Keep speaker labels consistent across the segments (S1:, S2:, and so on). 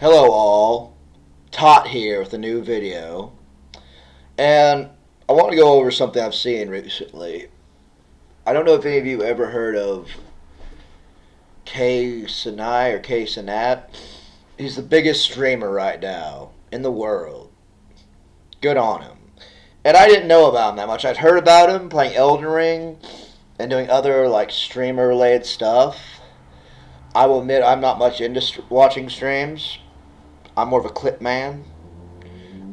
S1: Hello all, Tot here with a new video, and I want to go over something I've seen recently. I don't know if any of you ever heard of Kai Cenat. He's the biggest streamer right now in the world. Good on him. And I didn't know about him that much. I'd heard about him playing Elden Ring and doing other like streamer related stuff. I will admit I'm not much into watching streams. I'm more of a clip man.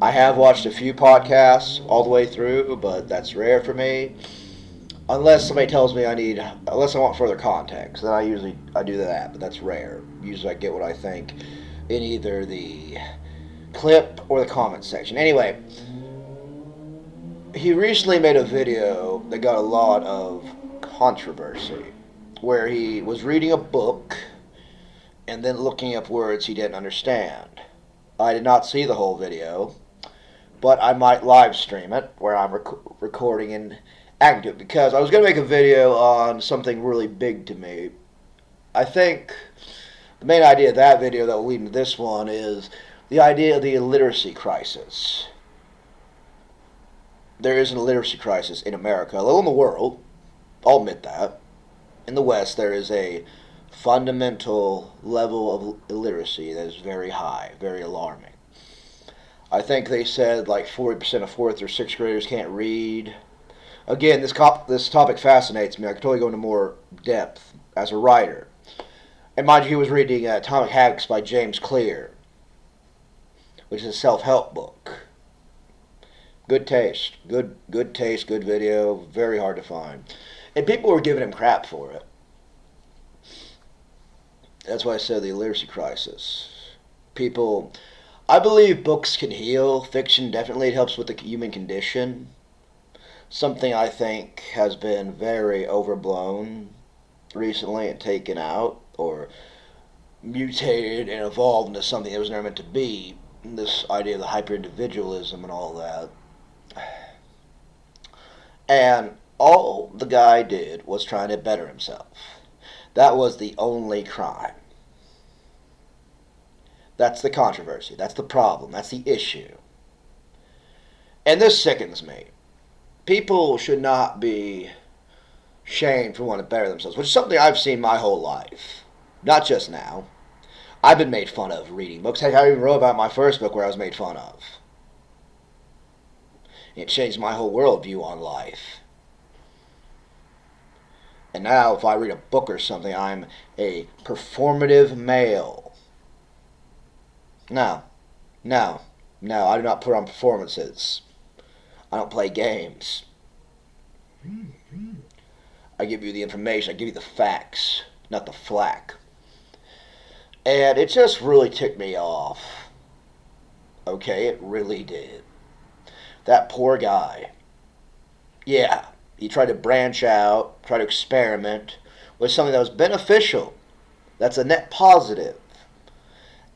S1: I have watched a few podcasts all the way through, but that's rare for me. Unless somebody tells me unless I want further context, then I do that, but that's rare. Usually I get what I think in either the clip or the comment section. Anyway, he recently made a video that got a lot of controversy, where he was reading a book and then looking up words he didn't understand. I did not see the whole video, but I might live stream it where I'm recording and acting it, because I was going to make a video on something really big to me. I think the main idea of that video that will lead into this one is the idea of the illiteracy crisis. There is an illiteracy crisis in America, although in the world, I'll admit that. In the West, there is a fundamental level of illiteracy that is very high, very alarming. I think they said like 40% of 4th or 6th graders can't read. Again, this topic fascinates me. I could totally go into more depth as a writer. And mind you, he was reading Atomic Habits by James Clear, which is a self-help book. Good taste. Good taste, good video. Very hard to find. And people were giving him crap for it. That's why I said the illiteracy crisis. I believe books can heal. Fiction definitely helps with the human condition. Something I think has been very overblown recently and taken out or mutated and evolved into something that was never meant to be. This idea of the hyper-individualism and all that. And all the guy did was trying to better himself. That was the only crime. That's the controversy. That's the problem. That's the issue. And this sickens me. People should not be shamed for wanting to better themselves, which is something I've seen my whole life. Not just now. I've been made fun of reading books. Heck, I even wrote about my first book where I was made fun of. It changed my whole worldview on life. And now, if I read a book or something, I'm a performative male. No. I do not put on performances. I don't play games. I give you the information. I give you the facts, not the flack. And it just really ticked me off. Okay, it really did. That poor guy. Yeah, he tried to branch out, try to experiment with something that was beneficial. That's a net positive,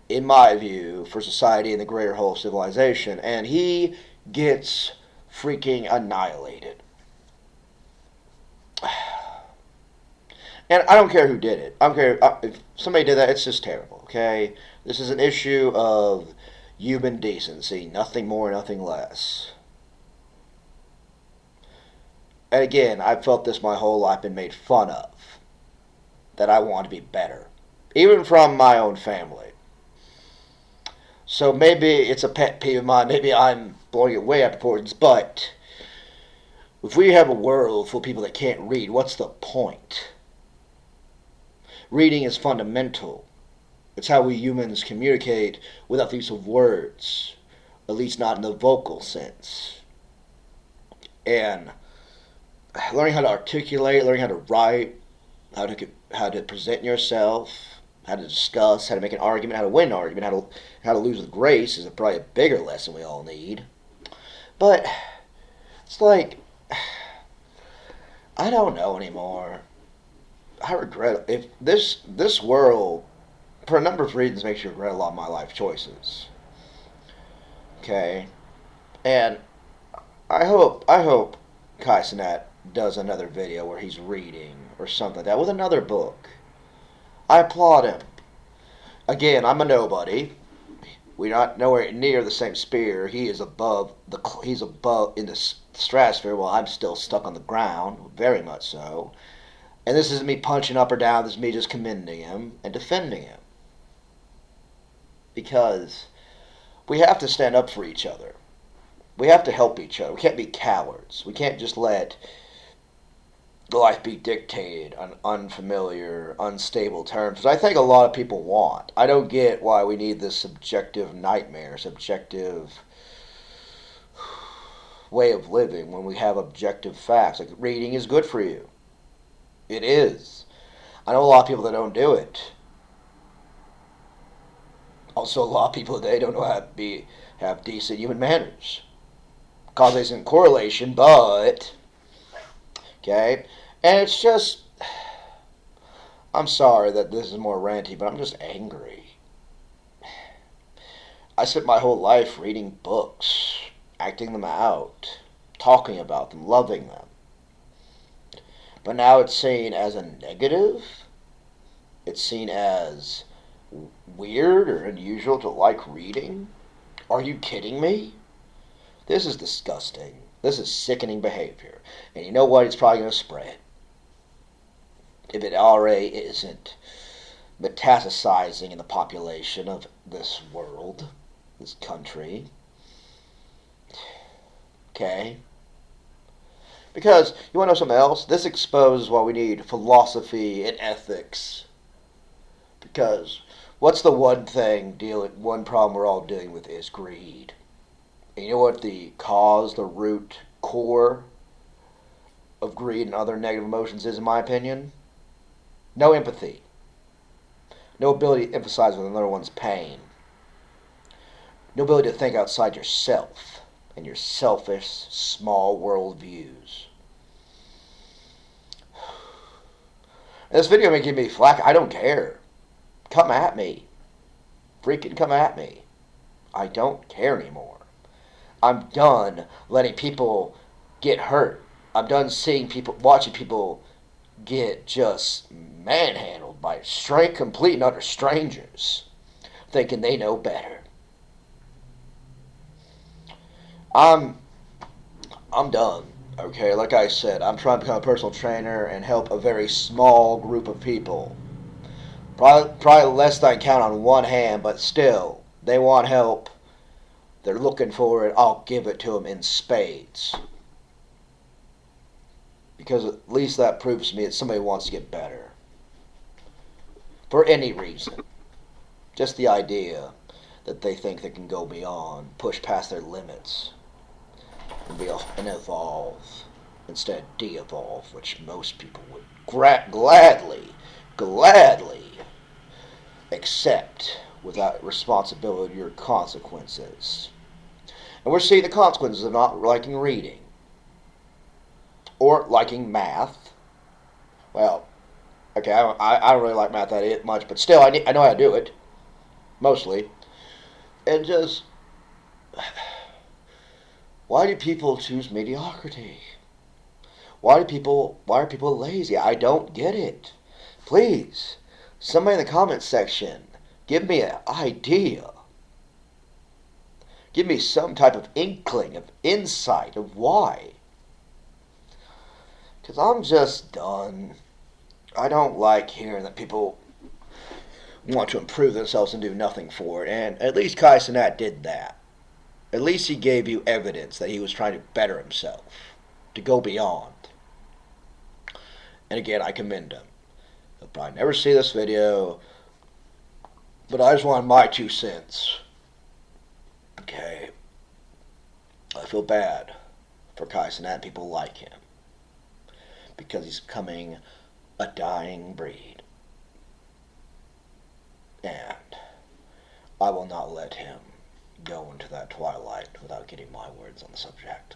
S1: in my view, for society and the greater whole of civilization. And he gets freaking annihilated. And I don't care who did it. I don't care if somebody did that. It's just terrible, okay? This is an issue of human decency. Nothing more, nothing less. And again, I've felt this my whole life, been made fun of. That I want to be better. Even from my own family. So maybe it's a pet peeve of mine. Maybe I'm blowing it way out of proportions. But if we have a world full of people that can't read, what's the point? Reading is fundamental. It's how we humans communicate without the use of words. At least not in the vocal sense. And learning how to articulate, learning how to write, how to present yourself, how to discuss, how to make an argument, how to win an argument, how to lose with grace is probably a bigger lesson we all need. But it's like, I don't know anymore. I regret if this world, for a number of reasons, makes you regret a lot of my life choices. Okay, and I hope Kai Cenat does another video where he's reading or something like that with another book. I applaud him. Again, I'm a nobody. We're not nowhere near the same sphere. He's above in the stratosphere, while I'm still stuck on the ground, very much so. And this isn't me punching up or down. This is me just commending him and defending him, because we have to stand up for each other. We have to help each other. We can't be cowards. We can't just let life be dictated on unfamiliar, unstable terms, which I think a lot of people want. I don't get why we need this subjective nightmare, subjective way of living when we have objective facts. Like, reading is good for you. It is. I know a lot of people that don't do it. Also, a lot of people today don't know how to have decent human manners. Causation correlation, but okay, and it's just, I'm sorry that this is more ranty, but I'm just angry. I spent my whole life reading books, acting them out, talking about them, loving them. But now it's seen as a negative. It's seen as weird or unusual to like reading. Are you kidding me? This is disgusting. This is sickening behavior. And you know what? It's probably going to spread. If it already isn't metastasizing in the population of this world, this country. Okay? Because, you want to know something else? This exposes why we need philosophy and ethics. Because what's the one problem we're all dealing with is greed. And you know what the root core of greed and other negative emotions is, in my opinion? No empathy. No ability to empathize with another one's pain. No ability to think outside yourself and your selfish, small world views. And this video may give me flack. I don't care. Come at me. Freaking come at me. I don't care anymore. I'm done letting people get hurt. I'm done watching people get just manhandled by complete and utter strangers, thinking they know better. I'm done. Okay, like I said, I'm trying to become a personal trainer and help a very small group of people. Probably less than I count on one hand, but still, they want help. They're looking for it. I'll give it to them in spades. Because at least that proves to me that somebody wants to get better. For any reason. Just the idea that they think they can go beyond, push past their limits, and evolve instead of de-evolve, which most people would gladly accept without responsibility or consequences. And we're seeing the consequences of not liking reading or liking math. Well, okay, I don't really like math that much, but still, I know how to do it, mostly. And just, why do people choose mediocrity? Why are people lazy? I don't get it. Please, somebody in the comments section, give me an idea. Give me some type of inkling, of insight of why. Because I'm just done. I don't like hearing that people want to improve themselves and do nothing for it. And at least Kai Cenat did that. At least he gave you evidence that he was trying to better himself, to go beyond. And again, I commend him. He'll probably never see this video, but I just wanted my 2 cents. Okay. I feel bad for Kai Cenat and people like him, because he's becoming a dying breed. And I will not let him go into that twilight without getting my words on the subject.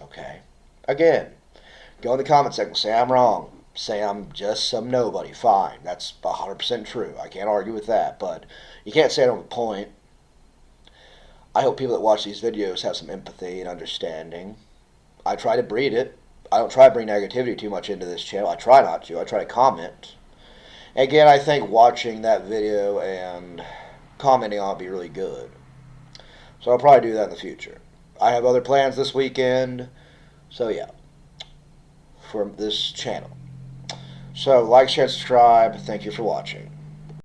S1: Okay? Again, go in the comment section, say I'm wrong, say I'm just some nobody. Fine, that's 100% true. I can't argue with that, but you can't say I don't have a point. I hope people that watch these videos have some empathy and understanding. I try to breed it. I don't try to bring negativity too much into this channel. I try not to. I try to comment. Again, I think watching that video and commenting on it be really good. So I'll probably do that in the future. I have other plans this weekend. So yeah, for this channel. So like, share, subscribe. Thank you for watching.